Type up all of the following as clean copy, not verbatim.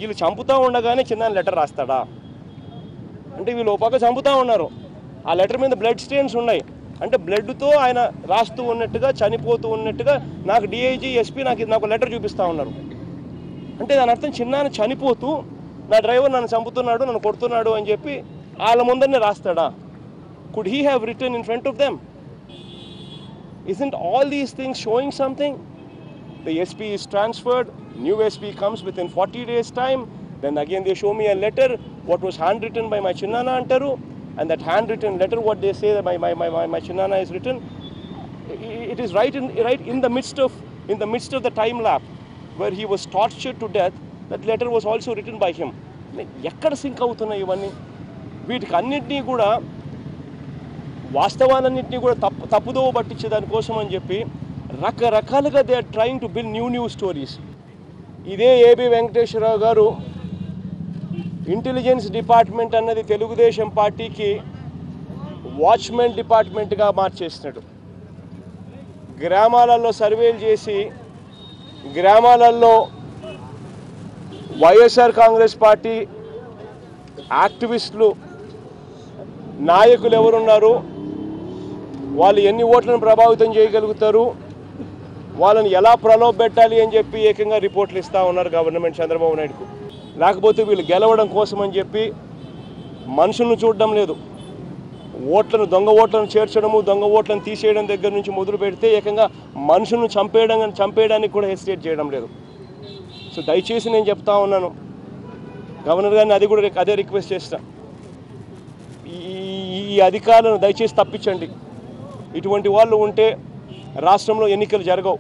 వీళ్ళు చంపుతూ ఉండగానే చిన్న లెటర్ రాస్తాడా అంటే వీళ్ళు ఒక పక్క చంపుతూ ఉన్నారు ఆ లెటర్ మీద బ్లడ్ స్టెయిన్స్ ఉన్నాయి అంటే బ్లడ్తో ఆయన రాస్తూ ఉన్నట్టుగా చనిపోతూ ఉన్నట్టుగా నాకు డిఐజీ ఎస్పీ నాకు లెటర్ చూపిస్తూ ఉన్నారు అంటే దాని అర్థం చిన్నాన్న చనిపోతూ నా డ్రైవర్ నన్ను చంపుతున్నాడు నన్ను కొడుతున్నాడు అని చెప్పి వాళ్ళ ముందరనే రాస్తాడా could he have written in front of them isn't all these things showing something the SP is transferred new SP comes within 40 days time then again they show me a letter what was handwritten by my chinnana antaru and that handwritten letter what they say that my chinnana is written it is right in the midst of the time lap where he was tortured to death that letter was also written by him ఎక్కడ sync అవుతున్నాయి ఇవన్నీ వీటికి అన్నింటినీ కూడా వాస్తవాలన్నింటినీ కూడా తప్పుదోవ పట్టించే దానికోసం అని చెప్పి రకరకాలుగా they are trying to build new stories ఇదే ఏబి వెంకటేశ్వరరావు గారు ఇంటెలిజెన్స్ డిపార్ట్మెంట్ అన్నది తెలుగుదేశం పార్టీకి వాచ్మెన్ డిపార్ట్మెంట్గా మార్చేస్తున్నాడు గ్రామాలలో సర్వేలు చేసి గ్రామాలలో వైఎస్ఆర్ కాంగ్రెస్ పార్టీ యాక్టివిస్టులు నాయకులు ఎవరున్నారు వాళ్ళు ఎన్ని ఓట్లను ప్రభావితం చేయగలుగుతారు వాళ్ళని ఎలా ప్రలోభపెట్టాలి అని చెప్పి ఏకంగా రిపోర్ట్లు ఇస్తూ ఉన్నారు గవర్నమెంట్ చంద్రబాబు నాయుడుకు లేకపోతే వీళ్ళు గెలవడం కోసం అని చెప్పి మనుషులను చూడడం లేదు దొంగ ఓట్లను చేర్చడము దొంగ ఓట్లను తీసేయడం దగ్గర నుంచి మొదలు పెడితే ఏకంగా మనుషులను చంపేయడానికి కూడా హెసిటేట్ చేయడం లేదు సో దయచేసి నేను చెప్తా ఉన్నాను గవర్నర్ గారిని అదే రిక్వెస్ట్ చేస్తా ఈ అధికారులను దయచేసి తప్పించండి ఇటువంటి వాళ్ళు ఉంటే రాష్ట్రంలో ఎన్నికలు జరగవు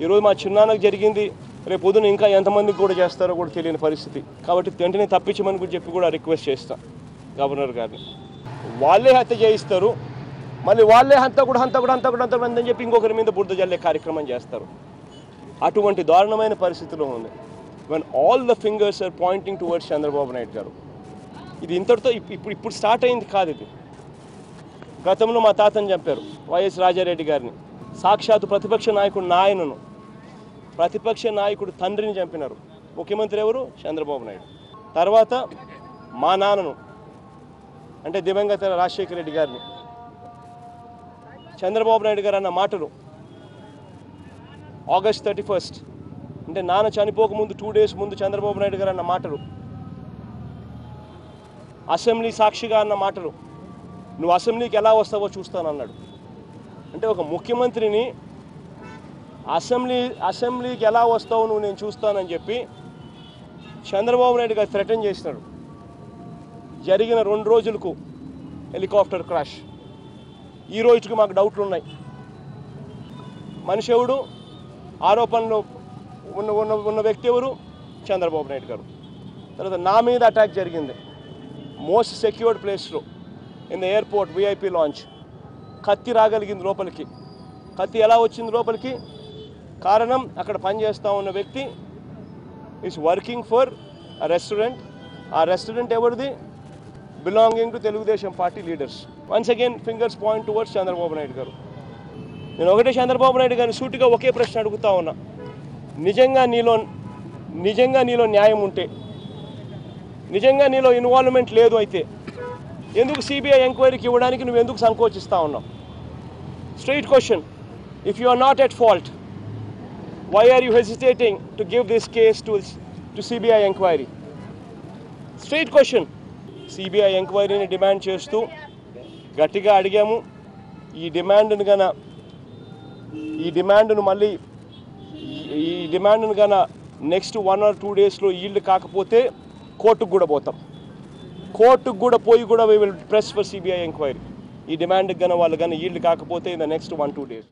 ఈరోజు మా చిన్నాన్నకు జరిగింది రేపు పొద్దున ఇంకా ఎంతమందికి కూడా చేస్తారో కూడా తెలియని పరిస్థితి కాబట్టి వెంటనే తప్పించమని కూడా చెప్పి కూడా రిక్వెస్ట్ చేస్తా గవర్నర్ గారిని వాళ్ళే హత్య చేయిస్తారు మళ్ళీ వాళ్ళే హంతకుడు అని చెప్పి ఇంకొకరి మీద బురద జల్లే కార్యక్రమం చేస్తారు అటువంటి దారుణమైన పరిస్థితిలో ఉంది when all the fingers are pointing towards Chandrababu Naidu గారు ఇది ఇంతటితో ఇప్పుడు స్టార్ట్ అయింది కాదు ఇది గతంలో మా తాతని చంపారు వైఎస్ రాజారెడ్డి గారిని సాక్షాత్తు ప్రతిపక్ష నాయకుడు నాయనను ప్రతిపక్ష నాయకుడు తండ్రిని చంపినారు ముఖ్యమంత్రి ఎవరు చంద్రబాబు నాయుడు తర్వాత మా నాన్నను అంటే దివంగత రాజశేఖర రెడ్డి గారిని చంద్రబాబు నాయుడు గారు అన్న మాటలు ఆగస్ట్ 31 అంటే నాన్న చనిపోకముందు 2 days ముందు చంద్రబాబు నాయుడు గారు అన్న మాటలు అసెంబ్లీ సాక్షిగా అన్న మాటలు నువ్వు అసెంబ్లీకి ఎలా వస్తావో చూస్తానన్నాడు అంటే ఒక ముఖ్యమంత్రిని అసెంబ్లీకి ఎలా వస్తావో నువ్వు నేను చూస్తానని చెప్పి చంద్రబాబు నాయుడు గారు థ్రెటన్ చేసినాడు జరిగిన 2 రోజులకు హెలికాప్టర్ క్రాష్ ఈ రోజుకి మాకు డౌట్లు ఉన్నాయి మనిషి ఎవడు ఆరోపణలు ఉన్న వ్యక్తి ఎవరు చంద్రబాబు నాయుడు గారు తర్వాత నా మీద అటాక్ జరిగింది మోస్ట్ సెక్యూర్డ్ ప్లేస్లో in the airport VIP launch కత్తి రాగలిగింది లోపలికి కత్తి ఎలా వచ్చింది లోపలికి కారణం అక్కడ పనిచేస్తూ ఉన్న వ్యక్తి ఈజ్ వర్కింగ్ ఫర్ ఆ రెస్టారెంట్ ఎవరిది belonging to Telugu Desam party leaders once again fingers point towards Chandrababu Naidu గారు నేను ఒకటే చంద్రబాబు నాయుడు గారిని సూటిగా ఒకే ప్రశ్న అడుగుతా ఉన్నా నిజంగా నీలో న్యాయం ఉంటే నిజంగా నీలో ఇన్వాల్వ్మెంట్ లేదు అయితే ఎందుకు సిబిఐ ఎంక్వైరీకి ఇవ్వడానికి నువ్వు ఎందుకు సంకోచిస్తూ ఉన్నావు straight question if you are not at fault why are you hesitating to give this case to CBI enquiry straight question CBI ఎంక్వైరీని డిమాండ్ చేస్తూ గట్టిగా అడిగాము ఈ డిమాండ్ను గన నెక్స్ట్ 1 or 2 daysలో ఈల్డ్ కాకపోతే కోర్టుకు కూడా పోతాం కోర్టుకు కూడా పోయి కూడా we will press for CBI enquiry ఈ డిమాండ్కి గన వాళ్ళు కానీ ఈల్డ్ కాకపోతే ఇన్ ద నెక్స్ట్ 1-2 days